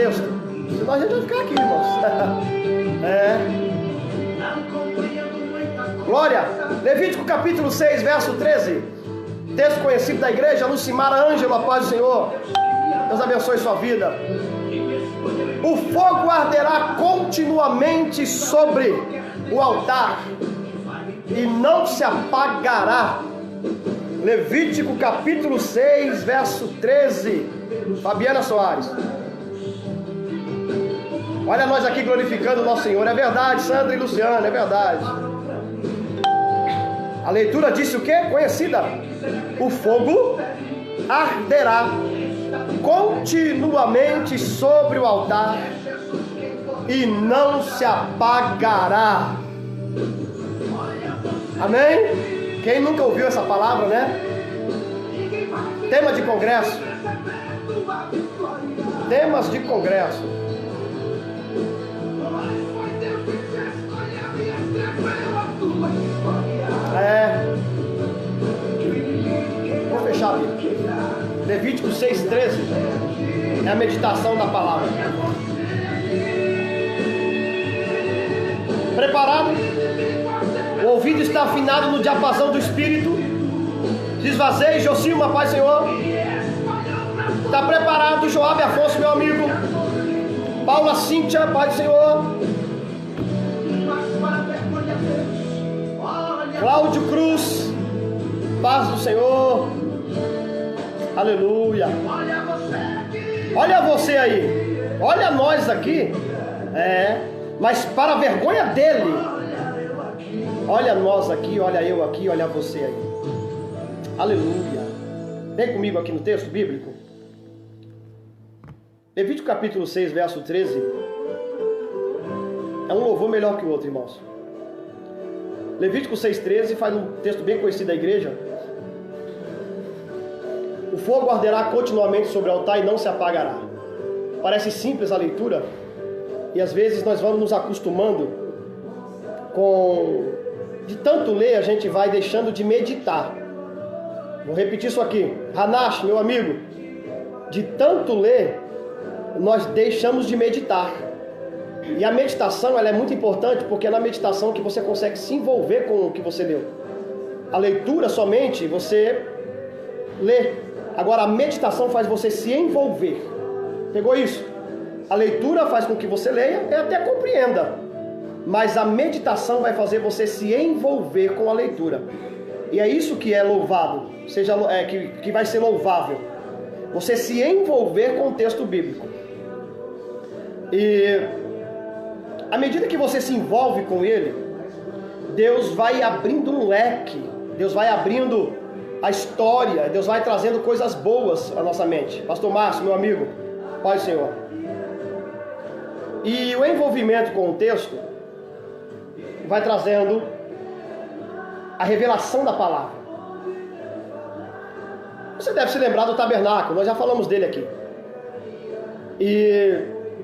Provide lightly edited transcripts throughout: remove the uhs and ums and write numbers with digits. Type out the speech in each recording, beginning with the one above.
texto. Senão a gente vai ficar aqui, irmãos. Glória. Levítico capítulo 6, verso 13. Texto conhecido da igreja. Lucimara Ângelo, a paz do Senhor. Deus abençoe sua vida. O fogo arderá continuamente sobre o altar e não se apagará. Levítico capítulo 6, verso 13. Fabiana Soares. Olha nós aqui glorificando o nosso Senhor. É verdade, Sandra e Luciana, é verdade. A leitura disse o quê? Conhecida. O fogo arderá continuamente sobre o altar e não se apagará. Amém? Quem nunca ouviu essa palavra, né? Tema de congresso. Temas de congresso. Vou fechar aqui. Levítico 6,13 é a meditação da palavra. Preparado? O ouvido está afinado no diapasão do Espírito. Desvazeie, Josilma, paz do Senhor. Está preparado, Joabe Afonso, meu amigo. Paula Cíntia, paz do Senhor. Cláudio Cruz, paz do Senhor. Aleluia. Olha você aí. Olha nós aqui. Mas para a vergonha dele. Olha nós aqui, olha eu aqui, olha você aí. Aleluia. Vem comigo aqui no texto bíblico. Levítico capítulo 6, verso 13. É um louvor melhor que o outro, irmãos. Levítico 6,13 faz um texto bem conhecido da igreja. O fogo arderá continuamente sobre o altar e não se apagará. Parece simples a leitura, e às vezes nós vamos nos acostumando com... De tanto ler, a gente vai deixando de meditar. Vou repetir isso aqui. Hanash, meu amigo, de tanto ler, nós deixamos de meditar. E a meditação, ela é muito importante, porque é na meditação que você consegue se envolver com o que você leu. A leitura somente, você lê. Agora, a meditação faz você se envolver. Pegou isso? A leitura faz com que você leia e até compreenda. Mas a meditação vai fazer você se envolver com a leitura. E é isso que é louvado, que vai ser louvável. Você se envolver com o texto bíblico. E à medida que você se envolve com ele, Deus vai abrindo um leque. Deus vai abrindo a história. Deus vai trazendo coisas boas à nossa mente. Pastor Márcio, meu amigo, Pai do Senhor. E o envolvimento com o texto vai trazendo a revelação da palavra. Você deve se lembrar do tabernáculo, nós já falamos dele aqui. E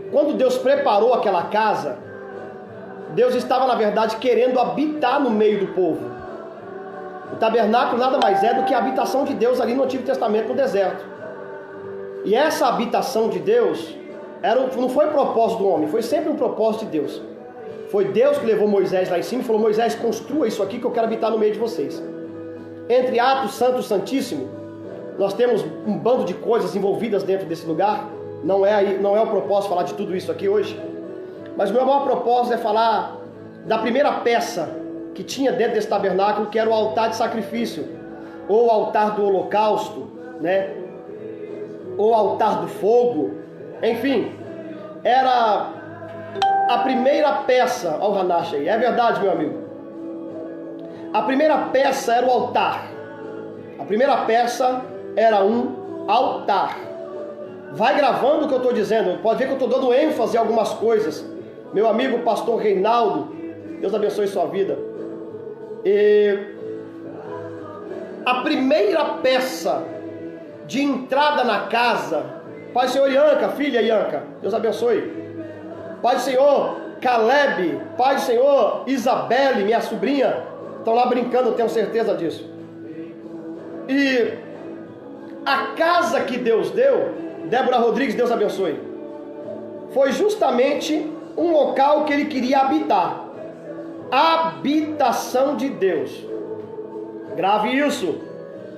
quando Deus preparou aquela casa, Deus estava, na verdade, querendo habitar no meio do povo. O tabernáculo nada mais é do que a habitação de Deus ali no Antigo Testamento, no deserto. E essa habitação de Deus não foi propósito do homem, foi sempre um propósito de Deus. Foi Deus que levou Moisés lá em cima e falou: Moisés, construa isso aqui que eu quero habitar no meio de vocês. Entre Atos Santo e Santíssimo, nós temos um bando de coisas envolvidas dentro desse lugar. Não é o propósito falar de tudo isso aqui hoje. Mas o meu maior propósito é falar da primeira peça que tinha dentro desse tabernáculo, que era o altar de sacrifício, ou o altar do holocausto, né? Ou altar do fogo. Enfim, era a primeira peça ao Hanash aí. É verdade, meu amigo. A primeira peça era o altar. A primeira peça era um altar. Vai gravando o que eu estou dizendo. Pode ver que eu estou dando ênfase em algumas coisas. Meu amigo pastor Reinaldo, Deus abençoe sua vida. E a primeira peça de entrada na casa, Pai do Senhor Ianca, filha Ianca, Deus abençoe. Pai do Senhor Caleb, Pai do Senhor Isabelle, minha sobrinha, estão lá brincando, eu tenho certeza disso. E a casa que Deus deu, Débora Rodrigues, Deus abençoe. foi justamente um local que ele queria habitar. Habitação de Deus. Grave isso.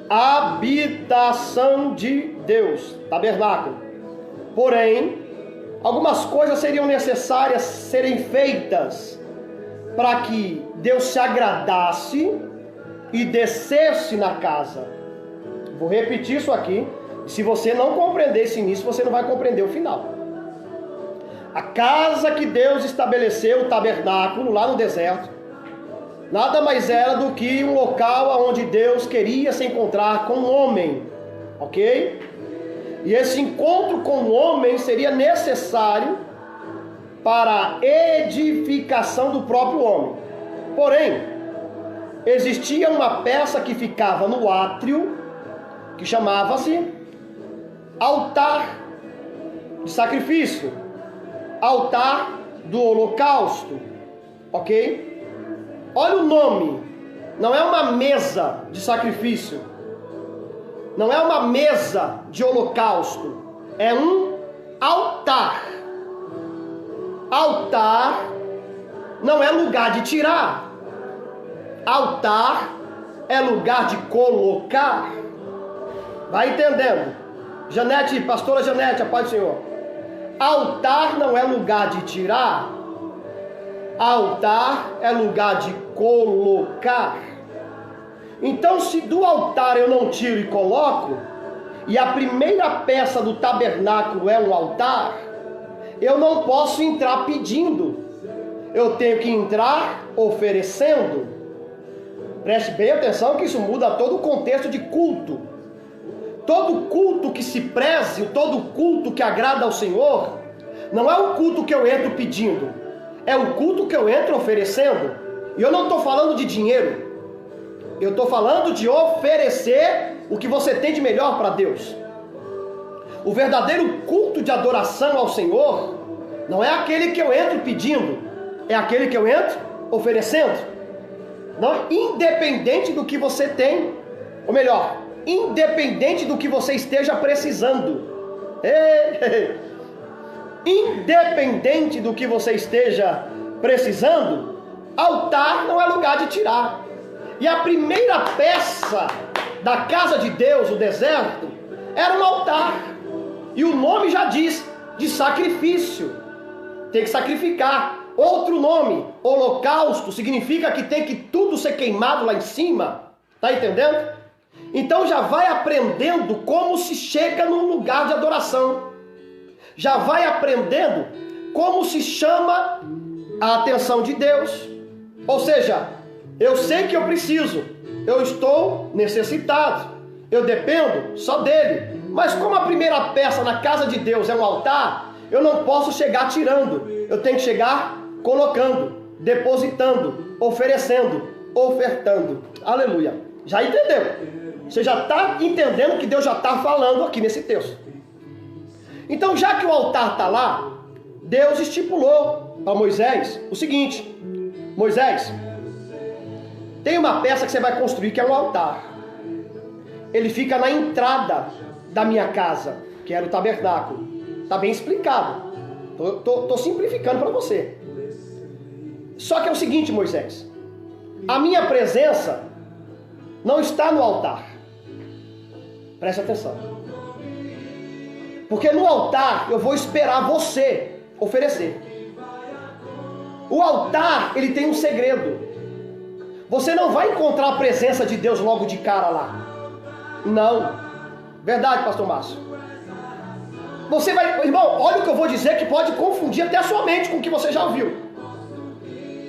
Habitação de Deus. Tabernáculo. Porém, algumas coisas seriam necessárias serem feitas para que Deus se agradasse e descesse na casa. Vou repetir isso aqui. Se você não compreender esse início, você não vai compreender o final. A casa que Deus estabeleceu, o tabernáculo, lá no deserto, nada mais era do que um local onde Deus queria se encontrar com o homem. Ok? E esse encontro com o homem seria necessário para a edificação do próprio homem. Porém, existia uma peça que ficava no átrio, que chamava-se altar de sacrifício, altar do holocausto, ok? Olha o nome, não é uma mesa de sacrifício, não é uma mesa de holocausto, é um altar. Altar não é lugar de tirar, altar é lugar de colocar. Vai entendendo? Janete, pastora Janete, a paz do Senhor. Altar não é lugar de tirar, altar é lugar de colocar. Então, se do altar eu não tiro e coloco, e a primeira peça do tabernáculo é um altar, eu não posso entrar pedindo, eu tenho que entrar oferecendo. Preste bem atenção que isso muda todo o contexto de culto. Todo culto que se preze, todo culto que agrada ao Senhor, não é o culto que eu entro pedindo, é o culto que eu entro oferecendo. E eu não estou falando de dinheiro, eu estou falando de oferecer o que você tem de melhor para Deus. O verdadeiro culto de adoração ao Senhor não é aquele que eu entro pedindo, é aquele que eu entro oferecendo. Não, independente do que você tem, ou melhor, independente do que você esteja precisando. Independente do que você esteja precisando, altar não é lugar de tirar. E a primeira peça da casa de Deus, o deserto, era um altar. E o nome já diz, de sacrifício. Tem que sacrificar. Outro nome, holocausto, significa que tem que tudo ser queimado lá em cima. Tá entendendo? Então já vai aprendendo como se chega num lugar de adoração. Já vai aprendendo como se chama a atenção de Deus. Ou seja, eu sei que eu preciso, eu estou necessitado, eu dependo só dele. Mas como a primeira peça na casa de Deus é um altar, eu não posso chegar tirando, eu tenho que chegar colocando, depositando, oferecendo, ofertando. Aleluia. Já entendeu? Você já está entendendo que Deus já está falando aqui nesse texto. Então, já que o altar está lá, Deus estipulou para Moisés o seguinte: Moisés, tem uma peça que você vai construir que é um altar. Ele fica na entrada da minha casa, que era o tabernáculo. Está bem explicado. Estou simplificando para você. Só que é o seguinte, Moisés: a minha presença não está no altar. Preste atenção. Porque no altar eu vou esperar você oferecer. O altar, ele tem um segredo. Você não vai encontrar a presença de Deus logo de cara lá. Não. Verdade, pastor Márcio. Você vai, irmão, olha o que eu vou dizer que pode confundir até a sua mente com o que você já ouviu.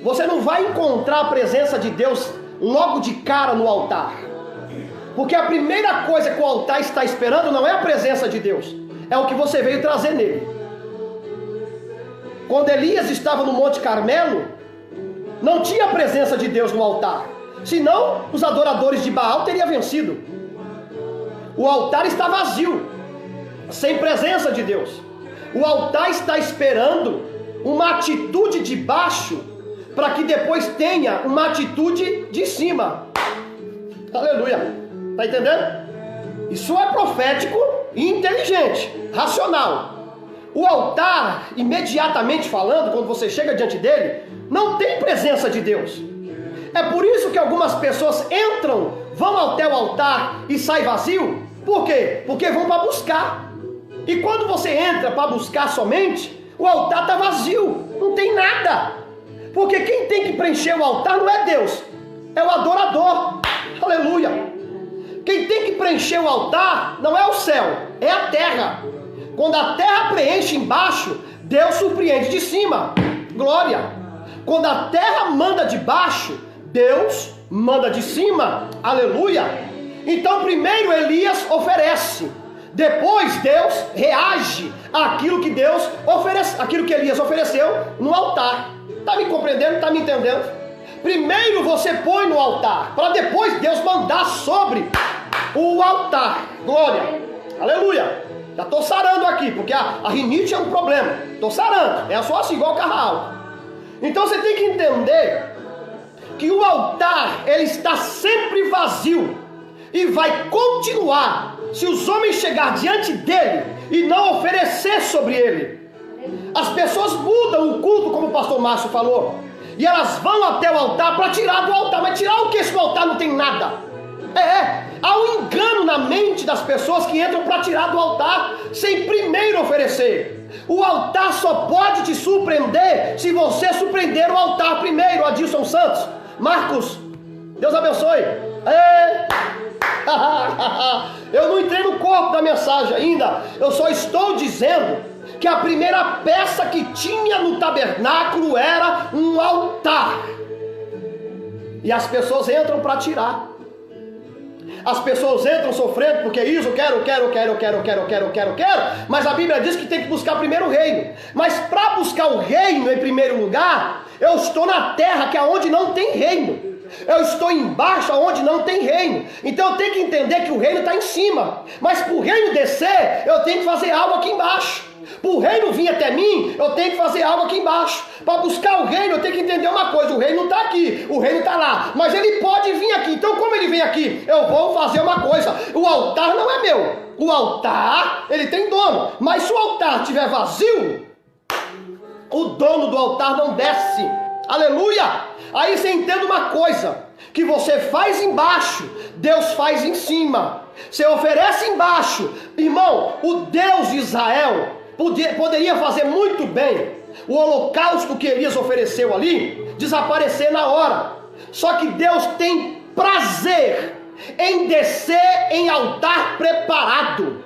Você não vai encontrar a presença de Deus logo de cara no altar. Porque a primeira coisa que o altar está esperando não é a presença de Deus, é o que você veio trazer nele. Quando Elias estava no Monte Carmelo, não tinha a presença de Deus no altar, senão os adoradores de Baal teriam vencido. O altar está vazio, sem presença de Deus. O altar está esperando uma atitude de baixo, para que depois tenha uma atitude de cima. Aleluia. Está entendendo? Isso é profético e inteligente, racional. O altar, imediatamente falando, quando você chega diante dele, não tem presença de Deus. É por isso que algumas pessoas entram, vão até o altar e saem vazio. Por quê? Porque vão para buscar. E quando você entra para buscar somente, o altar está vazio, não tem nada. Porque quem tem que preencher o altar não é Deus, é o adorador. Aleluia. Quem tem que preencher o altar não é o céu, é a terra. Quando a terra preenche embaixo, Deus surpreende de cima. Glória. Quando a terra manda de baixo, Deus manda de cima. Aleluia. Então primeiro Elias oferece, depois Deus reage àquilo que Deus oferece, aquilo que Elias ofereceu no altar. Está me compreendendo? Está me entendendo? Primeiro você põe no altar, para depois Deus mandar sobre o altar. Glória. Aleluia. Já estou sarando aqui, porque a rinite é um problema. Estou sarando, é só assim, igual carral. Então você tem que entender que o altar, ele está sempre vazio e vai continuar se os homens chegar diante dele e não oferecer sobre ele. As pessoas mudam o culto, como o pastor Márcio falou, e elas vão até o altar para tirar do altar. Mas tirar o que? Se no altar não tem nada. Há um engano na mente das pessoas que entram para tirar do altar sem primeiro oferecer. O altar só pode te surpreender se você surpreender o altar primeiro. Adilson Santos, Marcos, Deus abençoe. Eu não entrei no corpo da mensagem ainda. Eu só estou dizendo que a primeira peça que tinha no tabernáculo era um altar. E as pessoas entram para tirar. As pessoas entram sofrendo porque isso, eu quero. Mas a Bíblia diz que tem que buscar primeiro o reino. Mas para buscar o reino em primeiro lugar, eu estou na terra que é onde não tem reino. Eu estou embaixo onde não tem reino. Então eu tenho que entender que o reino está em cima. Mas para o reino descer, eu tenho que fazer algo aqui embaixo. Para o reino vir até mim, eu tenho que fazer algo aqui embaixo. Para buscar o reino, eu tenho que entender uma coisa: o reino não está aqui, o reino está lá, mas ele pode vir aqui. Então como ele vem aqui? Eu vou fazer uma coisa: o altar não é meu. O altar, ele tem dono. Mas se o altar estiver vazio, o dono do altar não desce. Aleluia. Aí você entende uma coisa: que você faz embaixo, Deus faz em cima. Você oferece embaixo. Irmão, o Deus de Israel poderia fazer muito bem o holocausto que Elias ofereceu ali desaparecer na hora. Só que Deus tem prazer em descer em altar preparado.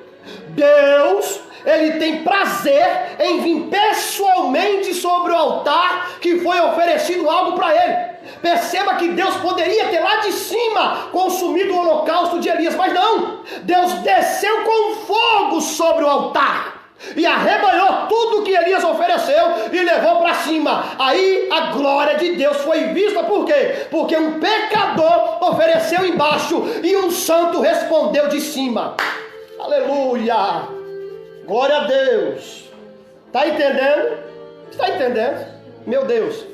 Deus, ele tem prazer em vir pessoalmente sobre o altar que foi oferecido algo para ele. Perceba que Deus poderia ter lá de cima consumido o holocausto de Elias, mas não. Deus desceu com fogo sobre o altar e arrebanhou tudo que Elias ofereceu e levou para cima. Aí a glória de Deus foi vista. Por quê? Porque um pecador ofereceu embaixo e um santo respondeu de cima. Aleluia. Glória a Deus. Está entendendo? Está entendendo? Meu Deus.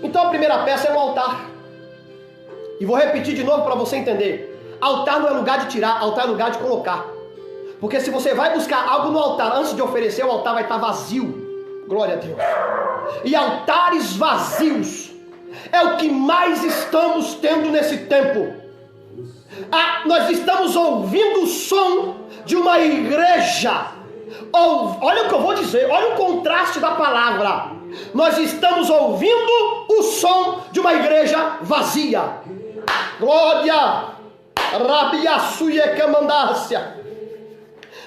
Então a primeira peça é um altar. E vou repetir de novo para você entender. Altar não é lugar de tirar, altar é lugar de colocar. Porque se você vai buscar algo no altar antes de oferecer, o altar vai estar vazio. Glória a Deus. E altares vazios é o que mais estamos tendo nesse tempo. Nós estamos ouvindo o som de uma igreja. Olha o que eu vou dizer, olha o contraste da palavra. Nós estamos ouvindo o som de uma igreja vazia. Glória.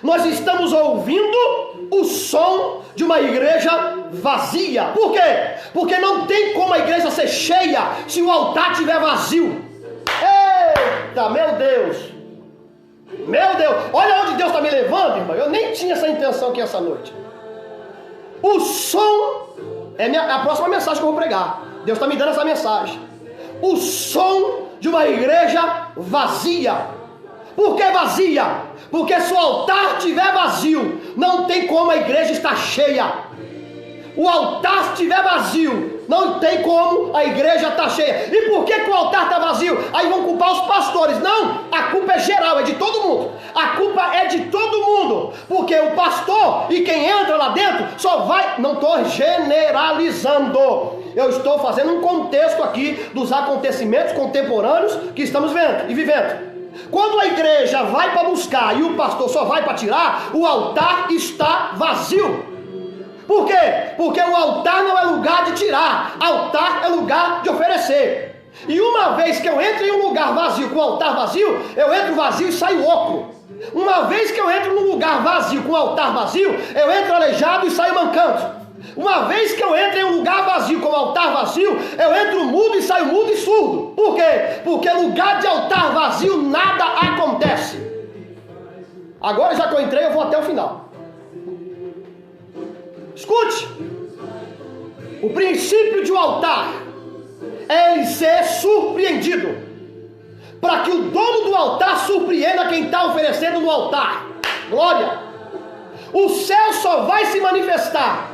Nós estamos ouvindo o som de uma igreja vazia. Por quê? Porque não tem como a igreja ser cheia se o altar estiver vazio. Eita, meu Deus. Meu Deus, olha onde Deus está me levando, irmão. Eu nem tinha essa intenção aqui essa noite. O som é a próxima mensagem que eu vou pregar. Deus está me dando essa mensagem. O som de uma igreja vazia. Por que vazia? Porque se o altar estiver vazio, não tem como a igreja estar cheia. o altar estiver vazio, não tem como, a igreja está cheia. E por que o altar está vazio? Aí vão culpar os pastores. Não, a culpa é geral, é de todo mundo. A culpa é de todo mundo, porque o pastor e quem entra lá dentro só vai... Não estou generalizando, eu estou fazendo um contexto aqui dos acontecimentos contemporâneos que estamos vendo e vivendo. Quando a igreja vai para buscar e o pastor só vai para tirar, o altar está vazio. Por quê? Porque o altar não é lugar de tirar, altar é lugar de oferecer. E uma vez que eu entro em um lugar vazio, com o altar vazio, eu entro vazio e saio oco. Uma vez que eu entro num lugar vazio, com o altar vazio, eu entro aleijado e saio mancando. Uma vez que eu entro em um lugar vazio, com o altar vazio, eu entro mudo e saio mudo e surdo. Por quê? Porque lugar de altar vazio nada acontece. Agora já que eu entrei, eu vou até o final. Escute, o princípio de um altar é ele ser surpreendido, para que o dono do altar surpreenda quem está oferecendo no altar. Glória! O céu só vai se manifestar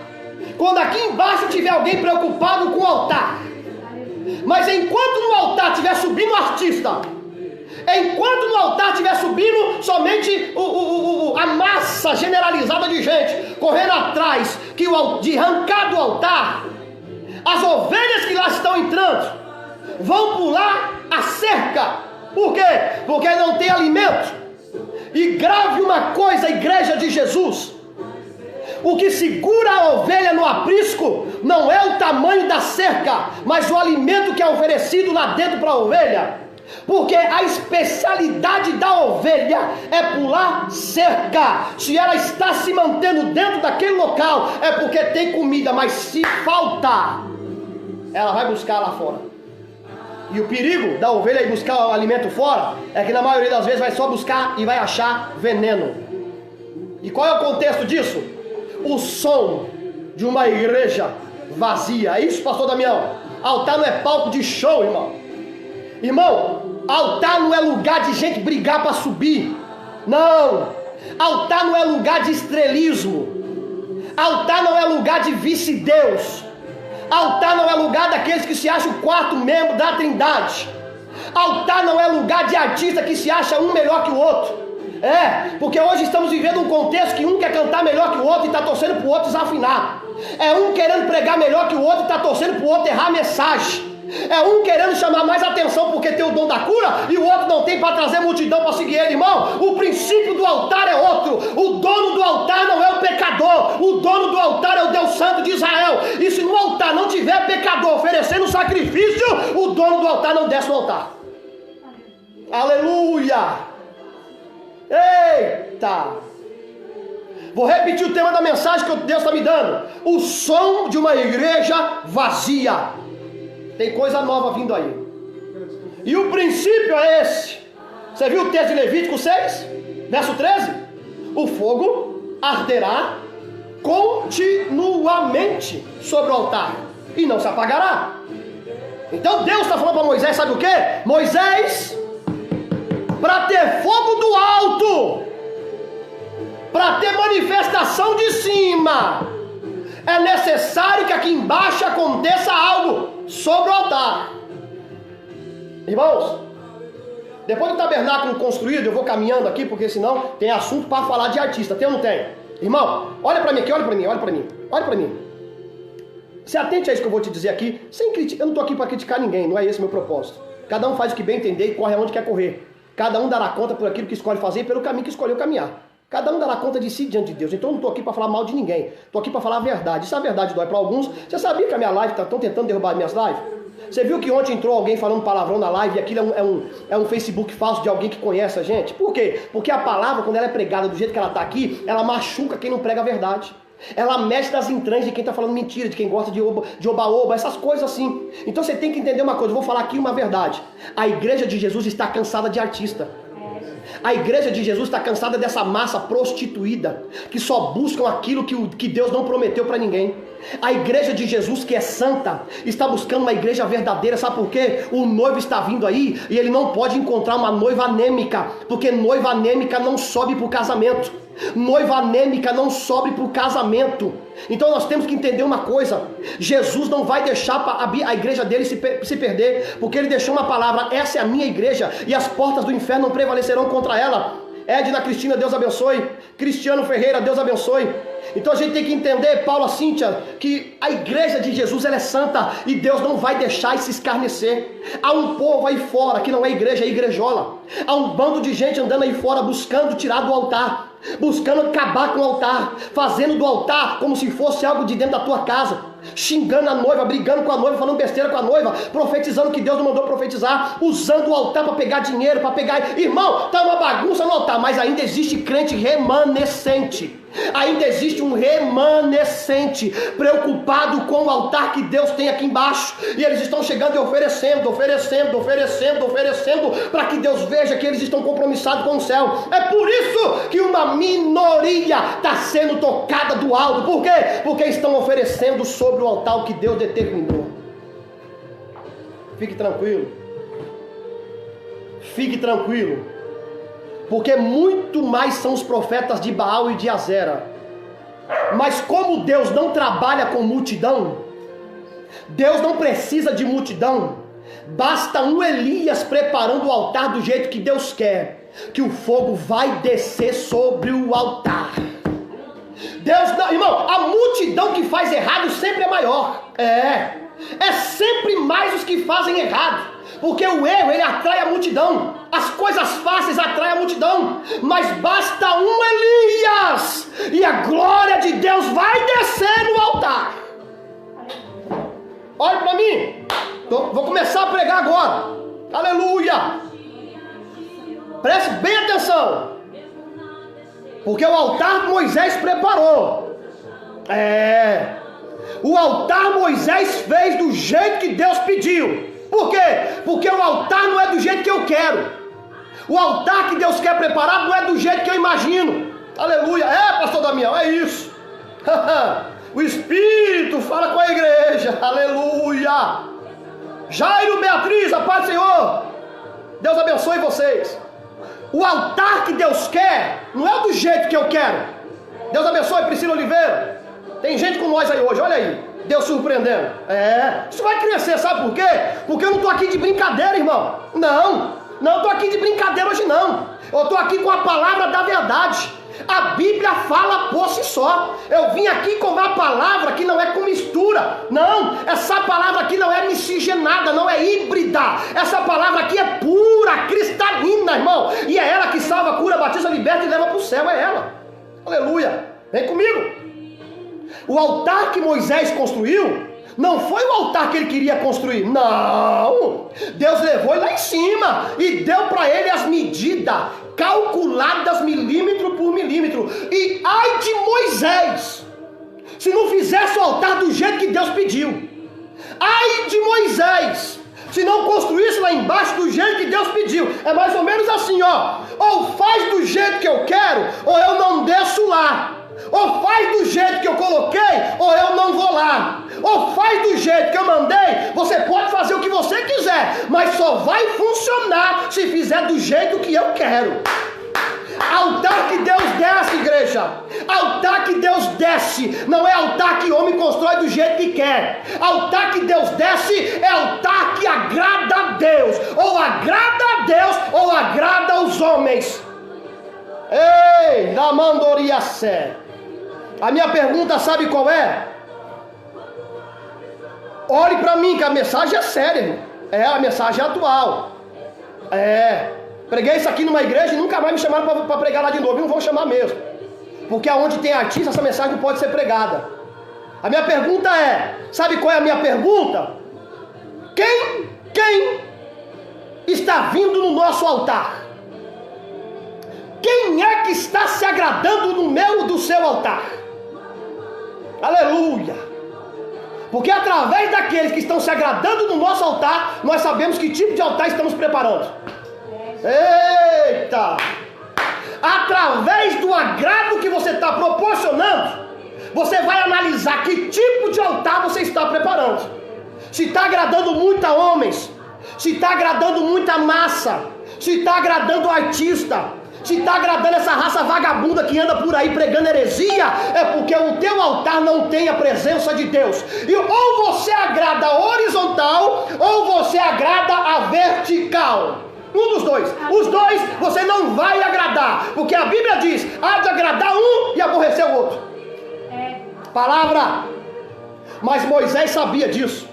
quando aqui embaixo tiver alguém preocupado com o altar. Mas enquanto no altar estiver subindo o artista, enquanto no altar estiver subindo somente a massa generalizada de gente correndo atrás de arrancar do altar, as ovelhas que lá estão entrando vão pular a cerca. Por quê? Porque não tem alimento. E grave uma coisa, igreja de Jesus: o que segura a ovelha no aprisco não é o tamanho da cerca, mas o alimento que é oferecido lá dentro para a ovelha. Porque a especialidade da ovelha é pular cerca. Se ela está se mantendo dentro daquele local, é porque tem comida. Mas se falta, ela vai buscar lá fora. E o perigo da ovelha ir buscar o alimento fora é que na maioria das vezes vai só buscar e vai achar veneno. E qual é o contexto disso? O som de uma igreja vazia. É isso, pastor Damião? Altar não é palco de show, irmão. Irmão, altar não é lugar de gente brigar para subir. Não. Altar não é lugar de estrelismo. Altar não é lugar de vice-deus. Altar não é lugar daqueles que se acham o quarto membro da Trindade. Altar não é lugar de artista que se acha um melhor que o outro. Porque hoje estamos vivendo um contexto que um quer cantar melhor que o outro e está torcendo para o outro desafinar. É um querendo pregar melhor que o outro e está torcendo para o outro errar a mensagem. É um querendo chamar mais atenção porque tem o dom da cura e o outro não tem para trazer multidão para seguir ele, irmão. O princípio do altar é outro. O dono do altar não é o pecador. O dono do altar é o Deus Santo de Israel. E se no altar não tiver pecador oferecendo sacrifício, o dono do altar não desce no altar. Aleluia! Eita! Vou repetir o tema da mensagem que Deus está me dando. O som de uma igreja vazia. Tem coisa nova vindo aí. E o princípio é esse. Você viu o texto de Levítico 6? Verso 13? O fogo arderá continuamente sobre o altar e não se apagará. Então Deus está falando para Moisés, sabe o que? Moisés, para ter fogo do alto, para ter manifestação de cima, é necessário que aqui embaixo aconteça algo sobre o altar. Irmãos, depois do tabernáculo construído, eu vou caminhando aqui, porque senão tem assunto para falar de artista. Tem ou não tem? Irmão, olha para mim aqui, olha para mim, olha para mim, olha para mim. Se atente a isso que eu vou te dizer aqui, sem crítica. Eu não estou aqui para criticar ninguém, não é esse o meu propósito. Cada um faz o que bem entender e corre aonde quer correr. Cada um dará conta por aquilo que escolhe fazer e pelo caminho que escolheu caminhar. Cada um dará conta de si diante de Deus. Então eu não estou aqui para falar mal de ninguém. Estou aqui para falar a verdade. Se a verdade dói para alguns, você sabia que a minha live estão tentando derrubar minhas lives? Você viu que ontem entrou alguém falando palavrão na live e aquilo é um Facebook falso de alguém que conhece a gente? Por quê? Porque a palavra, quando ela é pregada do jeito que ela está aqui, ela machuca quem não prega a verdade. Ela mexe nas entranhas de quem está falando mentira, de quem gosta de oba-oba, essas coisas assim. Então você tem que entender uma coisa, eu vou falar aqui uma verdade. A igreja de Jesus está cansada de artista. A igreja de Jesus está cansada dessa massa prostituída, que só buscam aquilo que Deus não prometeu para ninguém. A igreja de Jesus, que é santa, está buscando uma igreja verdadeira. Sabe por quê? O noivo está vindo aí e ele não pode encontrar uma noiva anêmica, porque noiva anêmica não sobe para o casamento. Noiva anêmica não sobe para o casamento. Então nós temos que entender uma coisa: Jesus não vai deixar a igreja dele se perder, porque ele deixou uma palavra: essa é a minha igreja e as portas do inferno não prevalecerão contra ela. Edna Cristina, Deus abençoe. Cristiano Ferreira, Deus abençoe. Então a gente tem que entender, Paula Cíntia, que a igreja de Jesus ela é santa e Deus não vai deixar se escarnecer. Há um povo aí fora que não é igreja, é igrejola. Há um bando de gente andando aí fora buscando tirar do altar, buscando acabar com o altar, fazendo do altar como se fosse algo de dentro da tua casa, xingando a noiva, brigando com a noiva, falando besteira com a noiva, profetizando que Deus não mandou profetizar, usando o altar para pegar dinheiro, para pegar... Irmão, tá uma bagunça no altar, mas ainda existe crente remanescente. Ainda existe um remanescente preocupado com o altar que Deus tem aqui embaixo, e eles estão chegando e oferecendo para que Deus veja que eles estão compromissados com o céu. É por isso que uma minoria está sendo tocada do alto. Por quê? Porque estão oferecendo sobre o altar o que Deus determinou. Fique tranquilo, porque muito mais são os profetas de Baal e de Azera. Mas como Deus não trabalha com multidão, Deus não precisa de multidão, basta um Elias preparando o altar do jeito que Deus quer, que o fogo vai descer sobre o altar. Deus não, irmão, a multidão que faz errado sempre é maior. É sempre mais os que fazem errado. Porque o erro, ele atrai a multidão. As coisas fáceis atraem a multidão. Mas basta um Elias e a glória de Deus vai descer no altar. Olha para mim. Vou começar a pregar agora. Aleluia. Preste bem atenção. Porque o altar Moisés preparou. O altar Moisés fez do jeito que Deus pediu. Por quê? Porque o altar não é do jeito que eu quero. O altar que Deus quer preparar não é do jeito que eu imagino. Aleluia. Pastor Damião, é isso. O Espírito fala com a igreja. Aleluia. Jairo, Beatriz, a paz do Senhor. Deus abençoe vocês. O altar que Deus quer não é do jeito que eu quero. Deus abençoe, Priscila Oliveira. Tem gente com nós aí hoje, olha aí. Deus surpreendendo. Isso vai crescer, sabe por quê? Porque eu não estou aqui de brincadeira, irmão. Não estou aqui de brincadeira hoje não. Eu estou aqui com a palavra da verdade. A Bíblia fala por si só. Eu vim aqui com uma palavra que não é com mistura. Não, essa palavra aqui não é miscigenada, não é híbrida. Essa palavra aqui é pura, cristalina, irmão. E é ela que salva, cura, batiza, liberta e leva para o céu. É ela. Aleluia. Vem comigo. O altar que Moisés construiu não foi o altar que ele queria construir. Não. Deus levou ele lá em cima e deu para ele as medidas calculadas milímetro por milímetro. E ai de Moisés se não fizesse o altar do jeito que Deus pediu. Ai de Moisés se não construísse lá embaixo do jeito que Deus pediu. É mais ou menos assim, ó. Ou faz do jeito que eu quero, ou eu não desço lá. Ou faz do jeito que eu coloquei, ou eu não vou lá. Ou faz do jeito que eu mandei. Você pode fazer o que você quiser, mas só vai funcionar se fizer do jeito que eu quero. Altar que Deus desce, igreja. Altar que Deus desce não é altar que homem constrói do jeito que quer. Altar que Deus desce é altar que agrada a Deus. Ou agrada a Deus, ou agrada aos homens. Ei, na mandoria sé. A minha pergunta, sabe qual é? Olhe para mim, que a mensagem é séria, irmão. A mensagem é atual. Preguei isso aqui numa igreja e nunca mais me chamaram para pregar lá de novo. E não vão chamar mesmo. Porque aonde tem artista, essa mensagem não pode ser pregada. A minha pergunta é, sabe qual é a minha pergunta? Quem está vindo no nosso altar? Quem é que está se agradando no meu do seu altar? Aleluia! Porque através daqueles que estão se agradando no nosso altar, nós sabemos que tipo de altar estamos preparando. Eita! Através do agrado que você está proporcionando, você vai analisar que tipo de altar você está preparando. Se está agradando muito a homens, se está agradando muita massa, se está agradando o artista, Se está agradando essa raça vagabunda que anda por aí pregando heresia, é porque o teu altar não tem a presença de Deus. E ou você agrada a horizontal, ou você agrada a vertical. Um dos dois. Os dois você não vai agradar, porque a Bíblia diz: há de agradar um e aborrecer o outro. Palavra. Mas Moisés sabia disso.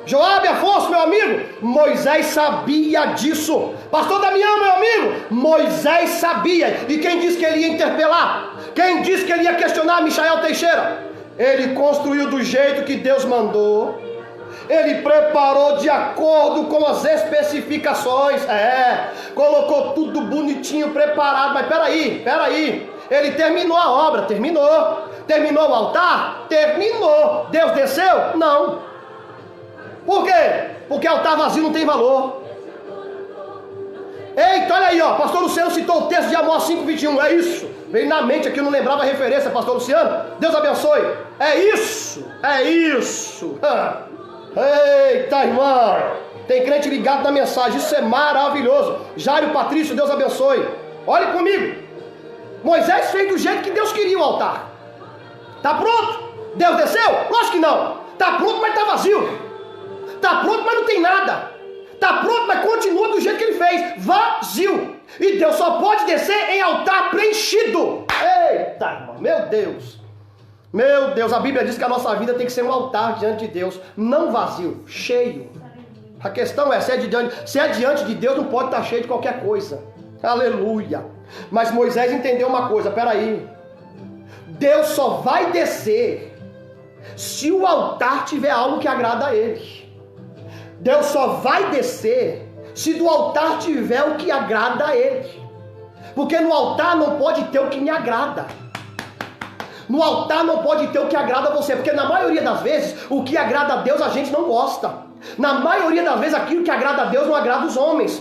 Joabe, Afonso, meu amigo, Moisés sabia disso. Pastor Damião, meu amigo, Moisés sabia. E quem disse que ele ia interpelar? Quem disse que ele ia questionar Michael Teixeira? Ele construiu do jeito que Deus mandou. Ele preparou de acordo com as especificações. Colocou tudo bonitinho, preparado. Mas peraí. Ele terminou a obra, terminou. Terminou o altar? Terminou. Deus desceu? Não. Por quê? Porque altar vazio não tem valor. Eita, olha aí, ó. Pastor Luciano citou o texto de Amós 5:21. É isso. Veio na mente aqui, eu não lembrava a referência, pastor Luciano. Deus abençoe. É isso. Eita, irmão. Tem crente ligado na mensagem. Isso é maravilhoso. Jairo Patrício, Deus abençoe. Olhe comigo. Moisés fez do jeito que Deus queria o altar. Tá pronto? Deus desceu? Lógico que não. Tá pronto, mas tá vazio. Tá pronto, mas não tem nada. Tá pronto, mas continua do jeito que ele fez. Vazio. E Deus só pode descer em altar preenchido. Eita, irmão. Meu Deus, a Bíblia diz que a nossa vida tem que ser um altar diante de Deus. Não vazio, cheio. A questão é, se é diante de Deus, não pode estar cheio de qualquer coisa. Aleluia. Mas Moisés entendeu uma coisa, peraí. Deus só vai descer se o altar tiver algo que agrada a ele. Deus só vai descer se do altar tiver o que agrada a ele. Porque no altar não pode ter o que me agrada. No altar não pode ter o que agrada a você. Porque na maioria das vezes, o que agrada a Deus a gente não gosta. Na maioria das vezes, aquilo que agrada a Deus não agrada os homens.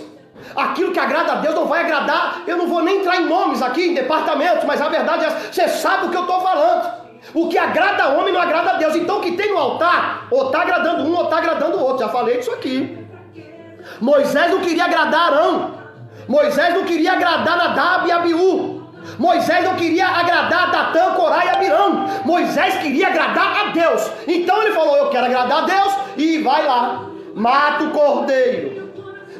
Aquilo que agrada a Deus não vai agradar. Eu não vou nem entrar em nomes aqui, em departamentos, mas a verdade é, você sabe o que eu estou falando. O que agrada a homem não agrada a Deus. Então o que tem no altar, ou está agradando um, ou está agradando o outro. Já falei disso aqui. Moisés não queria agradar Arão. Moisés não queria agradar Nadab e Abiú. Moisés não queria agradar Datã, Corá e Abirão. Moisés queria agradar a Deus. Então ele falou: eu quero agradar a Deus. E vai lá, mata o cordeiro,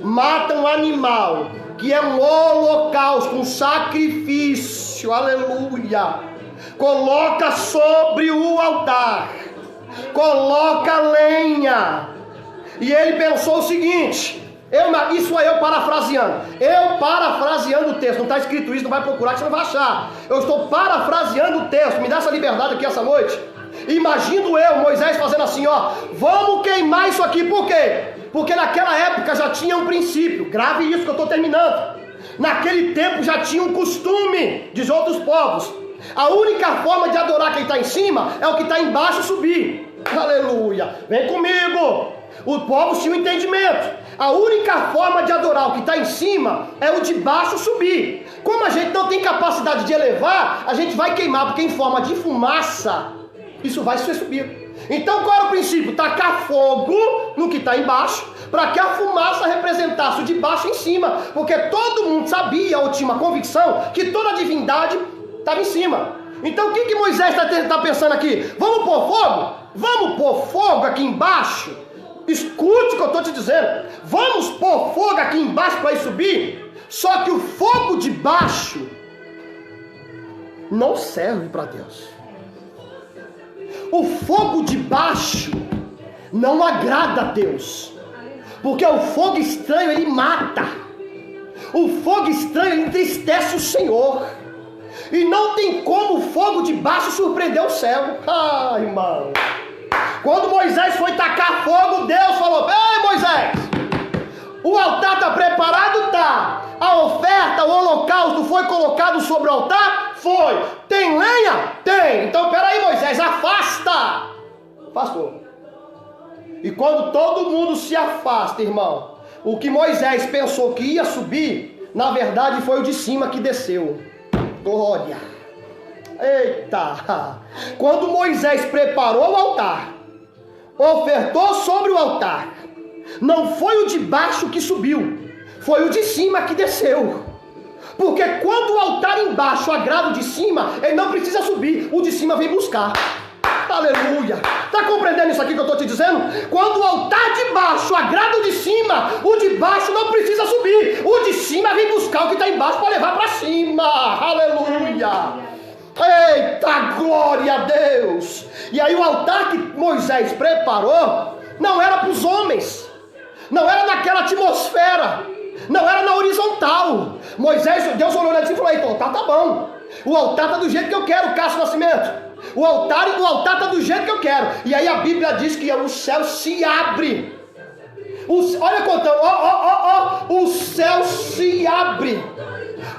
mata um animal, que é um holocausto, um sacrifício, aleluia. Coloca sobre o altar, coloca lenha. E ele pensou o seguinte, isso é eu parafraseando o texto, não está escrito isso, não vai procurar que você não vai achar. Eu estou parafraseando o texto, me dá essa liberdade aqui essa noite. Imagino eu, Moisés fazendo assim, ó, vamos queimar isso aqui, por quê? Porque naquela época já tinha um princípio, grave isso que eu estou terminando. Naquele tempo já tinha um costume de outros povos. A única forma de adorar quem está em cima é o que está embaixo subir. Aleluia, vem comigo. O povo tinha um entendimento. A única forma de adorar o que está em cima é o de baixo subir. Como a gente não tem capacidade de elevar, a gente vai queimar, porque em forma de fumaça, isso vai ser subir. Então qual era o princípio? Tacar fogo no que está embaixo, para que a fumaça representasse o de baixo em cima. Porque todo mundo sabia, ou tinha uma convicção, que toda a divindade estava em cima. Então o que Moisés está pensando aqui? Vamos pôr fogo? Vamos pôr fogo aqui embaixo? Escute o que eu estou te dizendo. Vamos pôr fogo aqui embaixo para ir subir? Só que o fogo de baixo não serve para Deus. O fogo de baixo não agrada a Deus. Porque o fogo estranho ele mata. O fogo estranho ele entristece o Senhor. E não tem como o fogo de baixo surpreender o céu. Ai, irmão. Quando Moisés foi tacar fogo, Deus falou: ei, Moisés, o altar está preparado? Tá. A oferta, o holocausto foi colocado sobre o altar? Foi. Tem lenha? Tem. Então peraí, Moisés, afasta. Afastou. E quando todo mundo se afasta, irmão, o que Moisés pensou que ia subir, na verdade foi o de cima que desceu. Glória. Eita. Quando Moisés preparou o altar, ofertou sobre o altar, não foi o de baixo que subiu, foi o de cima que desceu. Porque quando o altar embaixo agrada o de cima, ele não precisa subir, o de cima vem buscar. Aleluia! Está compreendendo isso aqui que eu estou te dizendo? Quando o altar de baixo agrada o de cima, o de baixo não precisa subir, o de cima vem buscar o que está embaixo para levar para cima. Aleluia! Eita, glória a Deus! E aí o altar que Moisés preparou não era para os homens, não era naquela atmosfera, não era na horizontal. Deus olhou assim e falou: então, tá bom, o altar está do jeito que eu quero, Cássio Nascimento. O altar está do jeito que eu quero. E aí a Bíblia diz que o céu se abre. Olha contando, o céu se abre.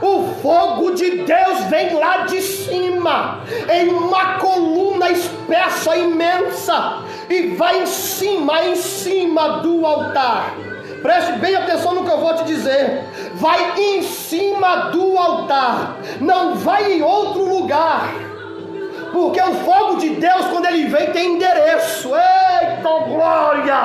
O fogo de Deus vem lá de cima, em uma coluna espessa, imensa, e vai em cima do altar. Preste bem atenção no que eu vou te dizer. Vai em cima do altar, não vai em outro lugar. Porque o fogo de Deus, quando ele vem, tem endereço. Eita glória!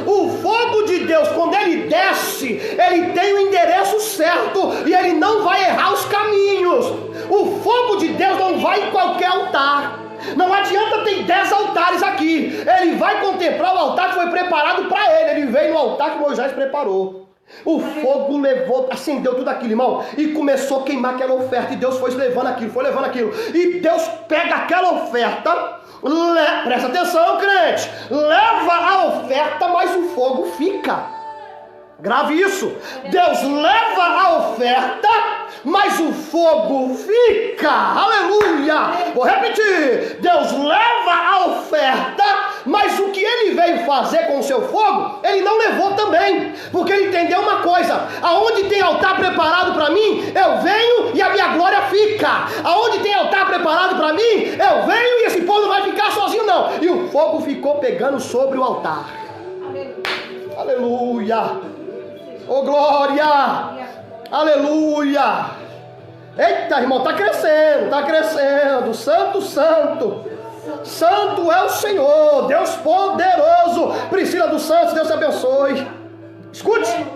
O fogo de Deus, quando ele desce, ele tem o endereço certo e ele não vai errar os caminhos. O fogo de Deus não vai em qualquer altar. Não adianta ter 10 altares aqui. Ele vai contemplar o altar que foi preparado para ele. Ele veio no altar que Moisés preparou. O fogo levou, acendeu tudo aquilo, irmão, e começou a queimar aquela oferta. E Deus foi levando aquilo. E Deus pega aquela oferta, presta atenção, crente, leva a oferta, mas o fogo fica. Grave isso. Deus leva a oferta, mas o fogo fica. Aleluia. Vou repetir. Deus leva a oferta, mas o que ele veio fazer com o seu fogo, ele não levou também. Porque ele entendeu uma coisa: aonde tem altar preparado para mim, eu venho e a minha glória fica. Aonde tem altar preparado para mim, eu venho e esse povo não vai ficar sozinho não. E o fogo ficou pegando sobre o altar. Aleluia. Oh glória! Aleluia! Eita, irmão, está crescendo. Santo, santo. Santo é o Senhor, Deus poderoso. Priscila dos Santos, Deus te abençoe. Escute.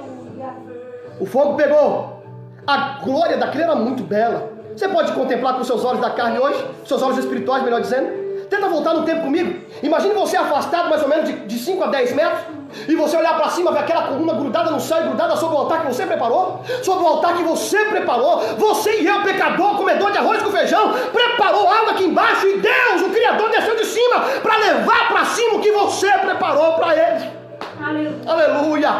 O fogo pegou. A glória daquele era muito bela. Você pode contemplar com seus olhos da carne hoje, seus olhos espirituais, melhor dizendo. Tenta voltar no tempo comigo. Imagine você afastado mais ou menos de 5 a 10 metros. E você olhar para cima, ver aquela coluna grudada no céu e grudada sobre o altar que você preparou. Sobre o altar que você preparou. Você e eu, pecador, comedor de arroz com feijão, preparou algo aqui embaixo. E Deus, o Criador, desceu de cima para levar para cima o que você preparou para Ele. Aleluia.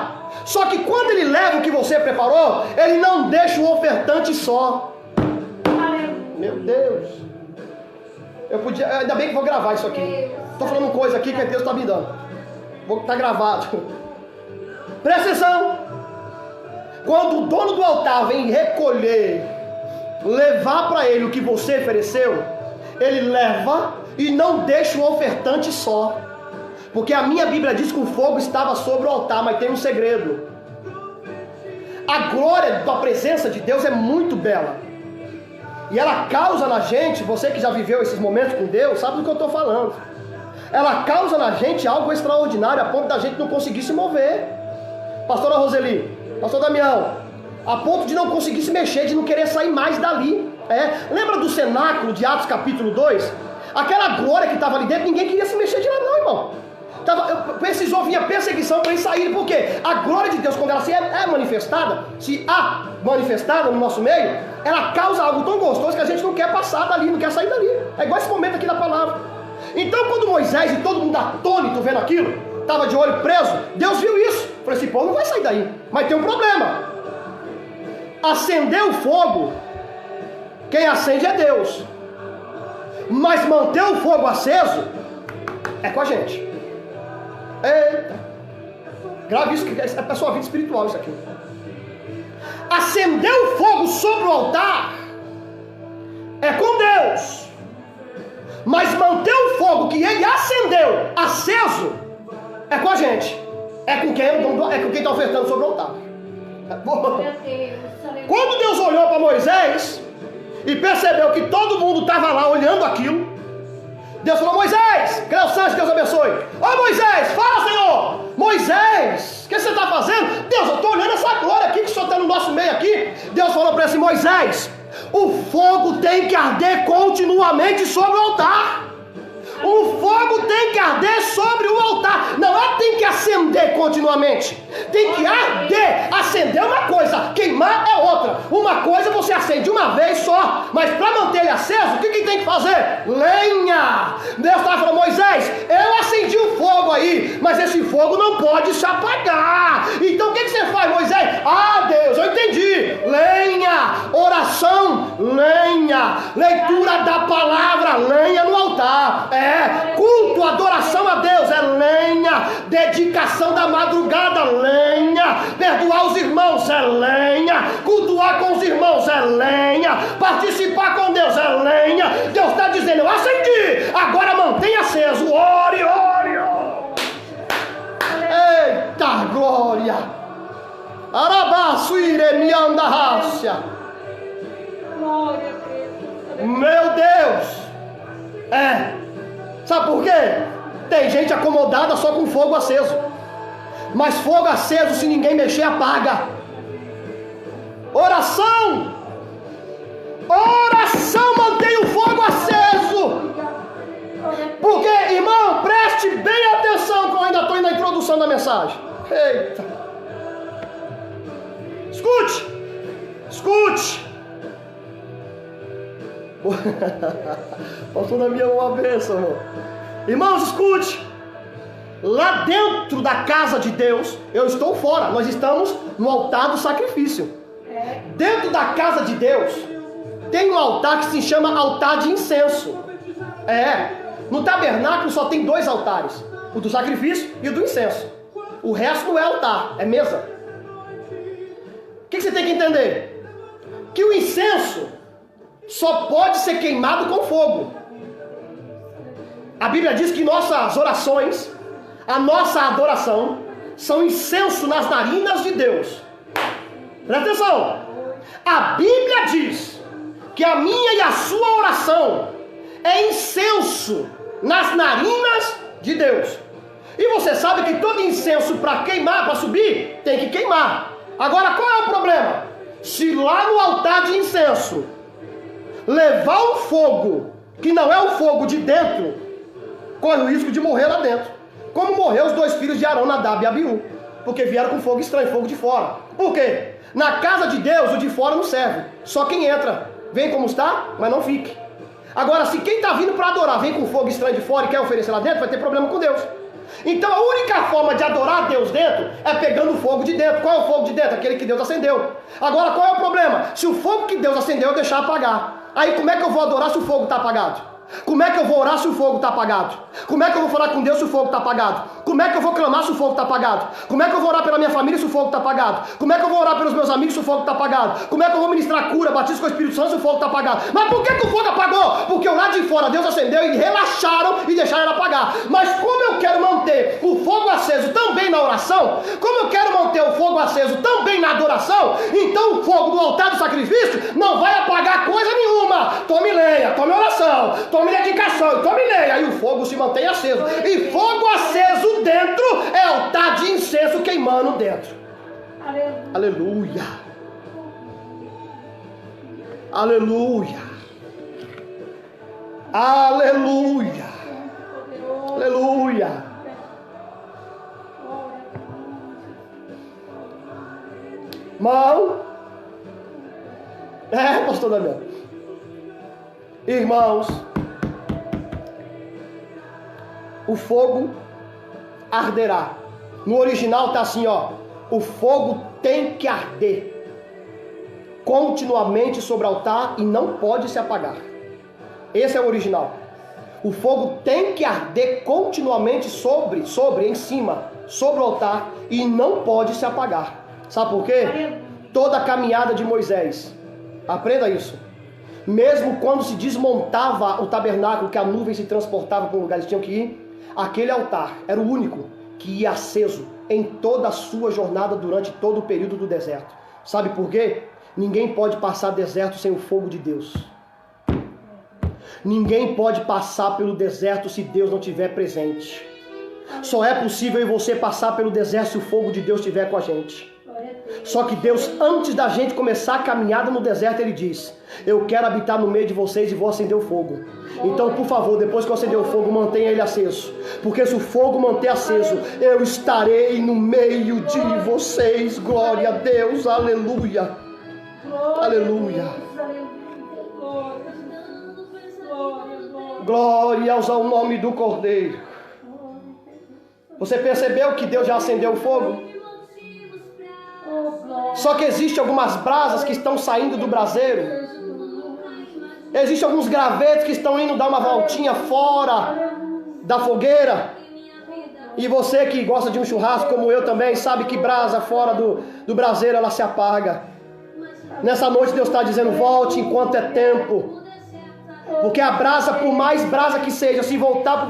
Só que quando Ele leva o que você preparou, Ele não deixa o ofertante só. Meu Deus. Ainda bem que vou gravar isso aqui. Estou falando coisa aqui que Deus está me dando. Está gravado. Presta atenção. Quando o dono do altar vem recolher, levar para ele o que você ofereceu, ele leva e não deixa o ofertante só. Porque a minha Bíblia diz que o fogo estava sobre o altar, mas tem um segredo. A glória da presença de Deus é muito bela. E ela causa na gente, você que já viveu esses momentos com Deus, sabe do que eu estou falando. Ela causa na gente algo extraordinário, a ponto da gente não conseguir se mover. Pastora Roseli, pastor Damião, a ponto de não conseguir se mexer, de não querer sair mais dali. Lembra do cenáculo de Atos capítulo 2? Aquela glória que estava ali dentro, ninguém queria se mexer de lá não, irmão. Precisou vir a perseguição para eles saírem, porque a glória de Deus, quando ela é manifestada, se há manifestada no nosso meio, ela causa algo tão gostoso que a gente não quer passar dali, não quer sair dali. É igual esse momento aqui da palavra. Então quando Moisés e todo mundo atônito vendo aquilo, estava de olho preso, Deus viu isso. Falou assim: pô, não vai sair daí, mas tem um problema. Acender o fogo, quem acende é Deus, mas manter o fogo aceso é com a gente. Eita, grave isso, que é para a sua vida espiritual isso aqui. Acender o fogo sobre o altar é com Deus, mas manter o fogo que ele acendeu aceso é com a gente. É com quem está ofertando sobre o altar. Quando Deus olhou para Moisés e percebeu que todo mundo estava lá olhando aquilo, Deus falou: Moisés, Cléo Santos, Deus abençoe. Ô Moisés, fala, Senhor. Moisés, o que você está fazendo? Deus, eu estou olhando essa glória aqui que o Senhor está no nosso meio aqui. Deus falou para ele assim: Moisés, o fogo tem que arder continuamente sobre o altar. O fogo tem que arder sobre o altar. Não é tem que acender continuamente. Tem que arder. Acender é uma coisa, queimar é outra. Uma coisa você acende uma vez só, mas para manter ele aceso, o que tem que fazer? Lenha. Deus estava falando: Moisés, eu acendi o fogo aí, mas esse fogo não pode se apagar. Então o que você faz, Moisés? Ah, Deus, eu entendi. Lenha, oração, lenha, leitura da palavra, lenha no altar. Culto, adoração a Deus é lenha, dedicação da madrugada, lenha, perdoar os irmãos é lenha, cultuar com os irmãos é lenha, participar com Deus é lenha. Deus está dizendo: eu acendi, agora mantenha aceso, ore, ore, ore. Eita glória! Arabaçuiremiandarrácia. Meu Deus! Sabe por quê? Tem gente acomodada só com fogo aceso. Mas fogo aceso, se ninguém mexer, apaga. Oração! Oração mantém o fogo aceso. Porque, irmão, preste bem atenção que eu ainda estou na introdução da mensagem. Eita! Escute! Escute! Pastor Damião, uma bênção, irmão. Irmãos, escute. Lá dentro da casa de Deus, eu estou fora, nós estamos no altar do sacrifício. Dentro da casa de Deus tem um altar que se chama altar de incenso. No tabernáculo só tem 2 altares: o do sacrifício e o do incenso. O resto não é altar, é mesa. O que você tem que entender? Que o incenso só pode ser queimado com fogo. A Bíblia diz que nossas orações, a nossa adoração, são incenso nas narinas de Deus. Presta atenção. A Bíblia diz que a minha e a sua oração é incenso nas narinas de Deus. E você sabe que todo incenso para queimar, para subir, tem que queimar. Agora, qual é o problema? Se lá no altar de incenso levar um fogo que não é o fogo de dentro, corre o risco de morrer lá dentro. Como morreu os 2 filhos de Arão, Nadab e Abiú, porque vieram com fogo estranho, fogo de fora. Por quê? Na casa de Deus, o de fora não serve. Só quem entra, vem como está, mas não fique. Agora, se quem está vindo para adorar vem com fogo estranho de fora e quer oferecer lá dentro, vai ter problema com Deus. Então a única forma de adorar a Deus dentro é pegando o fogo de dentro. Qual é o fogo de dentro? Aquele que Deus acendeu. Agora, qual é o problema? Se o fogo que Deus acendeu eu deixar apagar, aí como é que eu vou adorar se o fogo está apagado? Como é que eu vou orar se o fogo está apagado? Como é que eu vou falar com Deus se o fogo está apagado? Como é que eu vou clamar se o fogo está apagado? Como é que eu vou orar pela minha família se o fogo está apagado? Como é que eu vou orar pelos meus amigos se o fogo está apagado? Como é que eu vou ministrar cura, batismo com o Espírito Santo se o fogo está apagado? Mas por que o fogo apagou? Porque lá de fora Deus acendeu e relaxaram e deixaram ele apagar. Mas como eu quero manter o fogo aceso também na oração, como eu quero manter o fogo aceso também na adoração, então o fogo do altar do sacrifício não vai apagar coisa nenhuma. Tome lenha, tome oração, tome dedicação, tome lenha, aí o fogo se mantém aceso. E fogo aceso dentro é altar de incenso queimando dentro. Aleluia. Aleluia. Aleluia. Aleluia. Irmão. Pastor Damião. Irmãos, o fogo arderá. No original está assim, ó. O fogo tem que arder continuamente sobre o altar e não pode se apagar. Esse é o original. O fogo tem que arder continuamente em cima, sobre o altar e não pode se apagar. Sabe por quê? Toda a caminhada de Moisés, aprenda isso. Mesmo quando se desmontava o tabernáculo, que a nuvem se transportava para o lugar que eles tinham que ir, aquele altar era o único que ia aceso em toda a sua jornada durante todo o período do deserto. Sabe por quê? Ninguém pode passar deserto sem o fogo de Deus. Ninguém pode passar pelo deserto se Deus não estiver presente. Só é possível eu e você passar pelo deserto se o fogo de Deus estiver com a gente. Só que Deus, antes da gente começar a caminhada no deserto, Ele diz: eu quero habitar no meio de vocês e vou acender o fogo. Então, por favor, depois que eu acender o fogo, mantenha ele aceso. Porque se o fogo manter aceso, eu estarei no meio de vocês. Glória a Deus, aleluia. Aleluia. Glórias ao nome do Cordeiro. Você percebeu que Deus já acendeu o fogo? Só que existem algumas brasas que estão saindo do braseiro. Existem alguns gravetos que estão indo dar uma voltinha fora da fogueira. E você que gosta de um churrasco como eu também, sabe que brasa fora do braseiro ela se apaga. Nessa noite Deus está dizendo: volte enquanto é tempo. Porque a brasa, por mais brasa que seja, se voltar para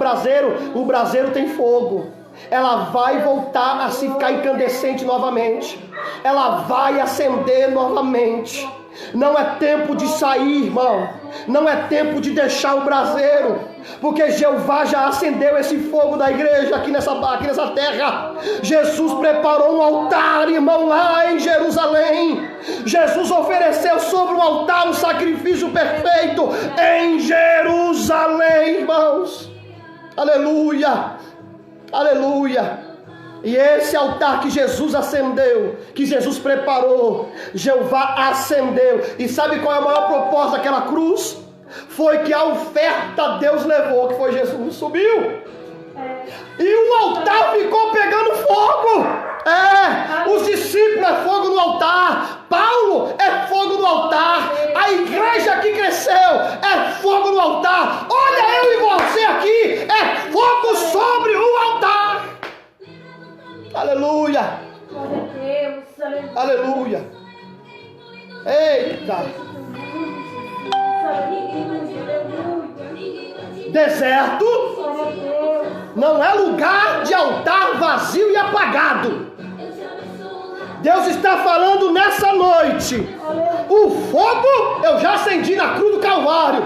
o braseiro tem fogo. Ela vai voltar a se ficar incandescente novamente. Ela vai acender novamente. Não é tempo de sair, irmão. Não é tempo de deixar o braseiro. Porque Jeová já acendeu esse fogo da igreja aqui nessa terra. Jesus preparou um altar, irmão, lá em Jerusalém. Jesus ofereceu sobre o altar um sacrifício perfeito em Jerusalém, irmãos. Aleluia. Aleluia. E esse altar que Jesus acendeu, que Jesus preparou, Jeová acendeu. E sabe qual é o maior propósito daquela cruz? Foi que a oferta Deus levou, que foi Jesus, subiu. E o altar ficou pegando fogo. Os discípulos é fogo no altar. Paulo é fogo no altar. A igreja que cresceu é fogo no altar. Olha eu e você aqui, é fogo sobre o altar. Aleluia. Aleluia. Eita. Deserto não é lugar de altar vazio e apagado. Deus está falando nessa noite: o fogo eu já acendi na cruz do Calvário.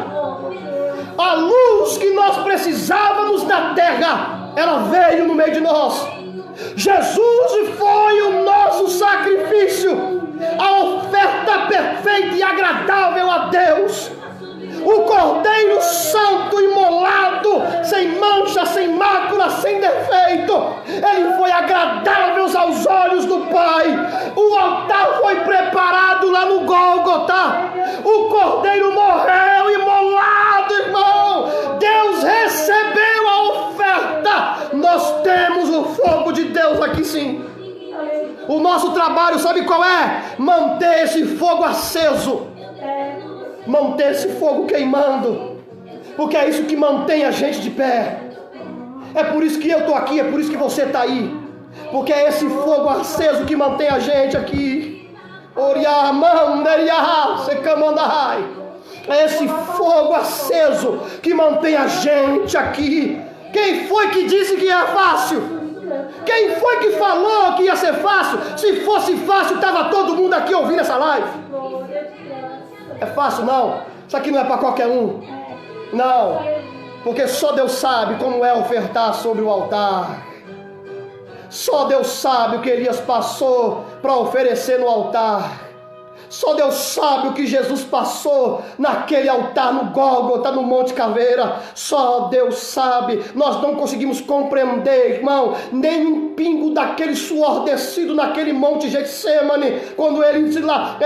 A luz que nós precisávamos na terra, ela veio no meio de nós. Jesus foi o nosso sacrifício, a oferta perfeita e agradável a Deus. O Cordeiro Santo imolado, sem mancha, sem mácula, sem defeito. Ele foi agradável aos olhos do Pai. O altar foi preparado lá no Gólgota. O Cordeiro morreu imolado, irmão. Deus recebeu a oferta. Nós temos o fogo de Deus aqui sim. O nosso trabalho, sabe qual é? Manter esse fogo aceso. Manter esse fogo queimando, porque é isso que mantém a gente de pé. É por isso que eu estou aqui, é por isso que você está aí, porque é esse fogo aceso que mantém a gente aqui. É esse fogo aceso que mantém a gente aqui. Quem foi que disse que é fácil? Quem foi que falou que ia ser fácil? Se fosse fácil, estava todo mundo aqui ouvindo essa live. É fácil não, isso aqui não é para qualquer um. Não, porque só Deus sabe como é ofertar sobre o altar. Só Deus sabe o que Elias passou para oferecer no altar. Só Deus sabe o que Jesus passou naquele altar no Gólgota, no Monte Caveira. Só Deus sabe. Nós não conseguimos compreender, irmão, nem um pingo daquele suor descido naquele Monte Getsemane, quando ele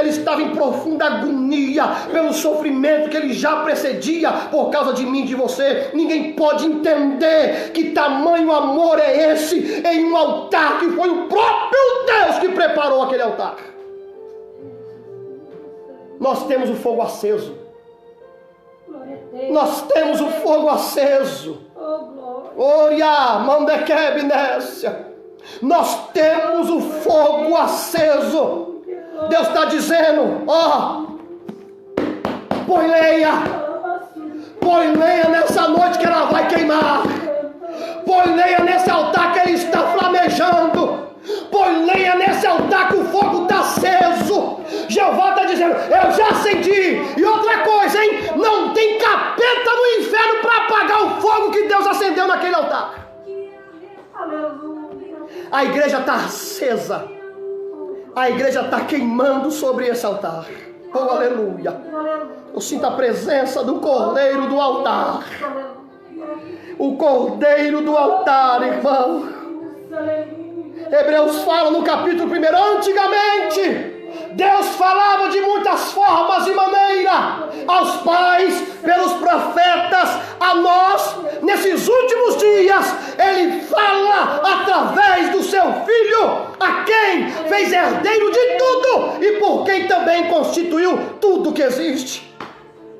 estava em profunda agonia pelo sofrimento que ele já precedia por causa de mim e de você. Ninguém pode entender que tamanho amor é esse em um altar que foi o próprio Deus que preparou aquele altar. Nós temos o fogo aceso. Nós temos o fogo aceso. Oria, mandequebnécia. Nós temos o fogo aceso. Deus está dizendo: põe lenha nessa noite que ela vai queimar. Põe lenha nesse altar que ele está flamejando. Põe lenha nesse altar que o fogo está aceso. Jeová está dizendo: eu já acendi. E outra coisa, hein? Não tem capeta no do inferno para apagar o fogo que Deus acendeu naquele altar. A igreja está acesa. A igreja está queimando sobre esse altar. Oh, aleluia. Eu sinto a presença do Cordeiro do altar. O Cordeiro do altar, irmão. Hebreus fala no capítulo 1, antigamente Deus falava de muitas formas e maneiras aos pais, pelos profetas, a nós. Nesses últimos dias Ele fala através do seu Filho, a quem fez herdeiro de tudo e por quem também constituiu tudo que existe.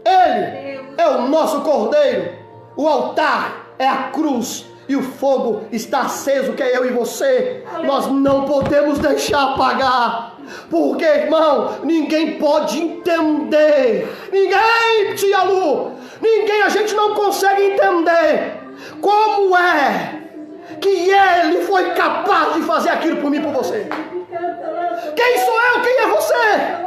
Ele é o nosso Cordeiro. O altar é a cruz e o fogo está aceso, que é eu e você. Nós não podemos deixar apagar, porque, irmão, ninguém pode entender. Ninguém, tia Lu, ninguém, a gente não consegue entender como é que Ele foi capaz de fazer aquilo por mim e por você. Quem sou eu? Quem é você?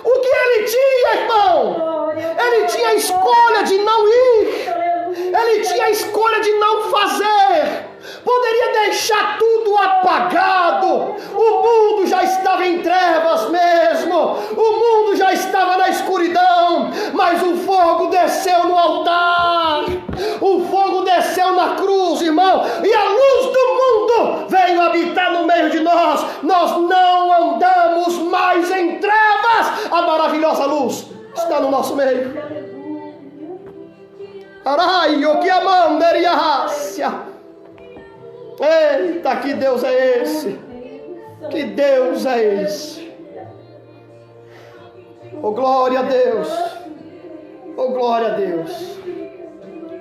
O que Ele tinha, irmão? Ele tinha a escolha de não ir. Ele tinha a escolha de não fazer. Poderia deixar tudo apagado. O mundo já estava em trevas mesmo. O mundo já estava na escuridão. Mas o fogo desceu no altar. O fogo desceu na cruz, irmão. E a luz do mundo veio habitar no meio de nós. Nós não andamos mais em trevas. A maravilhosa luz está no nosso meio. Araio, que amanderia rácia. Eita, que Deus é esse? Que Deus é esse? Oh, glória a Deus. Oh, glória a Deus.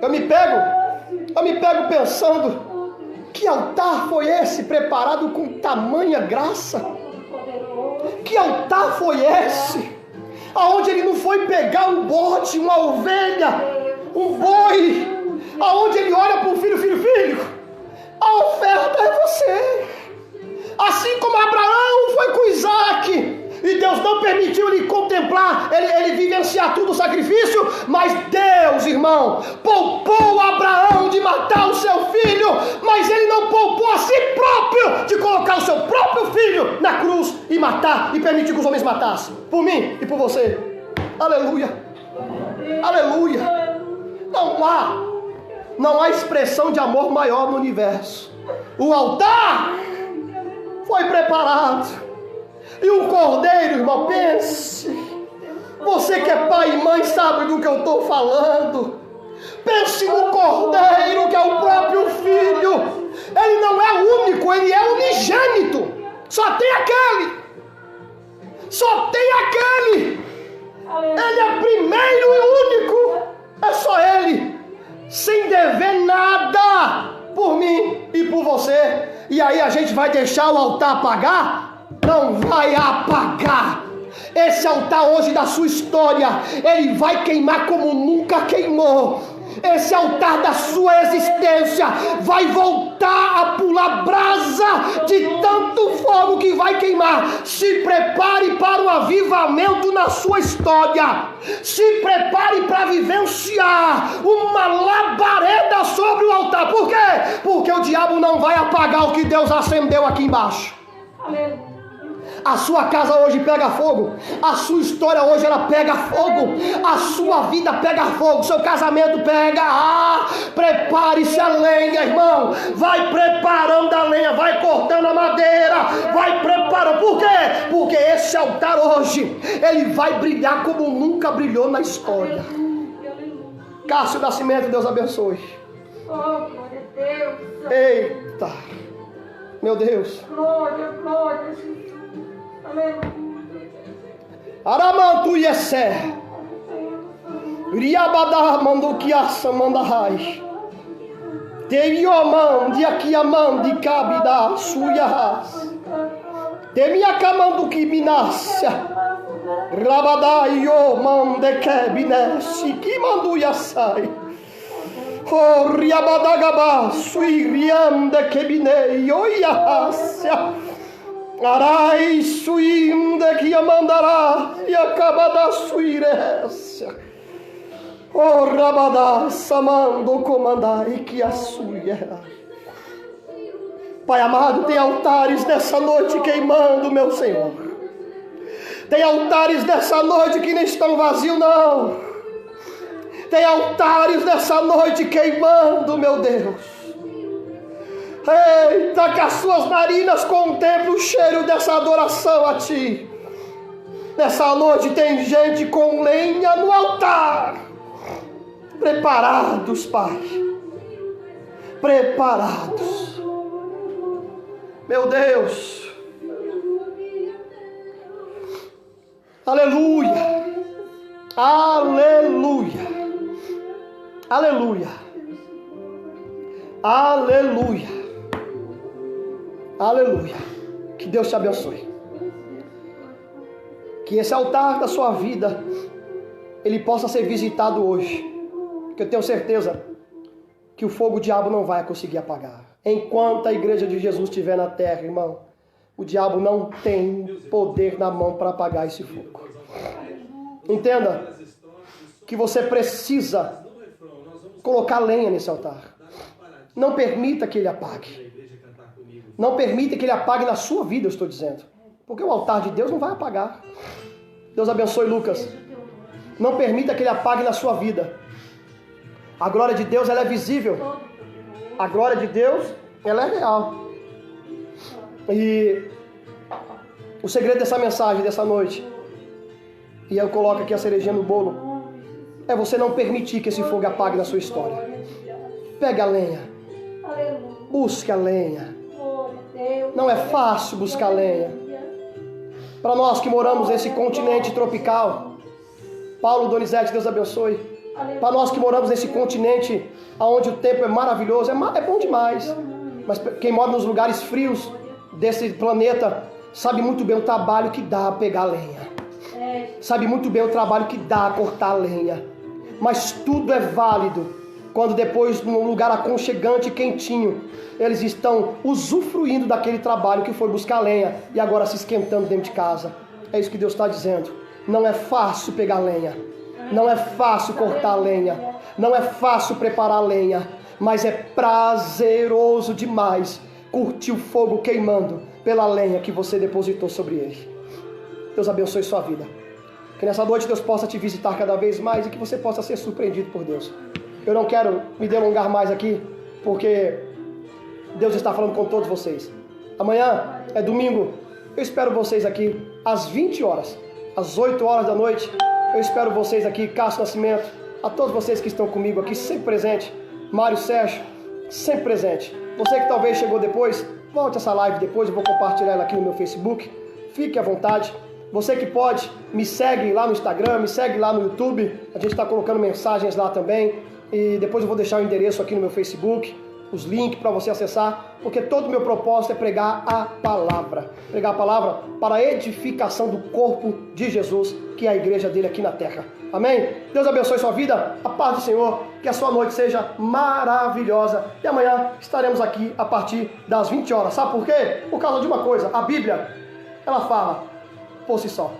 Eu me pego pensando, que altar foi esse preparado com tamanha graça? Que altar foi esse? Aonde ele não foi pegar um bode, uma ovelha, um boi, aonde ele olha para o filho, a oferta é você. Assim como Abraão foi com Isaac, e Deus não permitiu ele contemplar, ele vivenciar tudo o sacrifício, mas Deus, irmão, poupou Abraão de matar o seu filho, mas ele não poupou a si próprio de colocar o seu próprio filho na cruz e matar, e permitir que os homens matassem, por mim e por você. Aleluia, aleluia. Não há expressão de amor maior no universo. O altar foi preparado. E o Cordeiro, irmão, pense. Você que é pai e mãe sabe do que eu estou falando. Pense no Cordeiro, que é o próprio Filho. Ele não é único, ele é unigênito. Só tem aquele. Ele é primeiro e único. É só Ele, sem dever nada por mim e por você. E aí a gente vai deixar o altar apagar? Não vai apagar. Esse altar hoje da sua história, ele vai queimar como nunca queimou. Esse altar da sua existência vai voltar a pular brasa de tanto fogo que vai queimar. Se prepare para o avivamento na sua história. Se prepare para vivenciar uma labareda sobre o altar. Por quê? Porque o diabo não vai apagar o que Deus acendeu aqui embaixo. Amém. A sua casa hoje pega fogo. A sua história hoje ela pega fogo. A sua vida pega fogo. Seu casamento pega. Prepare-se a lenha, irmão. Vai preparando a lenha. Vai cortando a madeira. Vai preparando. Por quê? Porque esse altar hoje ele vai brilhar como nunca brilhou na história. Cássio Nascimento, Deus abençoe. Oh, glória a Deus. Eita. Meu Deus. Glória, glória, Jesus. Aramantu Yessé Riabada Mandukiasa Mandahai Teioman Diakiaman de Cabida Suyahas Temiakamanduki Minasya Rabadaio Mandekebine Sikimandu Yasai Oh Riabadagaba Suiriam de Kebine Yoyahasya Arai suinde que amandará e acaba da suirência. Oh, Rabadá, Samando, Comandai, que a sua. Pai amado, tem altares nessa noite queimando, meu Senhor. Tem altares nessa noite que não estão vazios, não. Tem altares nessa noite queimando, meu Deus. Eita, que as suas narinas contemplem o cheiro dessa adoração a Ti. Nessa noite tem gente com lenha no altar. Preparados, Pai. Preparados. Meu Deus. Aleluia. Aleluia. Aleluia. Aleluia. Aleluia. Que Deus te abençoe. Que esse altar da sua vida, ele possa ser visitado hoje. Porque eu tenho certeza que o fogo do diabo não vai conseguir apagar. Enquanto a igreja de Jesus estiver na terra, irmão, o diabo não tem poder na mão para apagar esse fogo. Entenda que você precisa colocar lenha nesse altar. Não permita que ele apague. Não permita que ele apague na sua vida, eu estou dizendo. Porque o altar de Deus não vai apagar. Deus abençoe Lucas. Não permita que ele apague na sua vida. A glória de Deus, ela é visível. A glória de Deus, ela é real. E o segredo dessa mensagem, dessa noite, e eu coloco aqui a cerejinha no bolo, é você não permitir que esse fogo apague na sua história. Pega a lenha. Busque a lenha. Não é fácil buscar lenha. Para nós que moramos nesse continente tropical, Paulo Donizete, Deus abençoe. Para nós que moramos nesse continente onde o tempo é maravilhoso, é bom demais. Mas quem mora nos lugares frios desse planeta sabe muito bem o trabalho que dá a pegar lenha. Sabe muito bem o trabalho que dá a cortar lenha. Mas tudo é válido quando depois, num lugar aconchegante e quentinho, eles estão usufruindo daquele trabalho que foi buscar lenha e agora se esquentando dentro de casa. É isso que Deus está dizendo. Não é fácil pegar lenha. Não é fácil cortar lenha. Não é fácil preparar lenha. Mas é prazeroso demais curtir o fogo queimando pela lenha que você depositou sobre ele. Deus abençoe sua vida. Que nessa noite Deus possa te visitar cada vez mais e que você possa ser surpreendido por Deus. Eu não quero me delongar mais aqui, porque Deus está falando com todos vocês. Amanhã é domingo. Eu espero vocês aqui às 20 horas, às 8 horas da noite. Eu espero vocês aqui, Cássio Nascimento, a todos vocês que estão comigo aqui, sempre presente. Mário Sérgio, sempre presente. Você que talvez chegou depois, volte essa live depois, eu vou compartilhar ela aqui no meu Facebook. Fique à vontade. Você que pode, me segue lá no Instagram, me segue lá no YouTube. A gente está colocando mensagens lá também. E depois eu vou deixar o endereço aqui no meu Facebook, os links para você acessar, porque todo o meu propósito é pregar a palavra. Pregar a palavra para a edificação do corpo de Jesus, que é a igreja dele aqui na terra. Amém? Deus abençoe sua vida, a paz do Senhor, que a sua noite seja maravilhosa. E amanhã estaremos aqui a partir das 20 horas. Sabe por quê? Por causa de uma coisa, a Bíblia, ela fala por si só.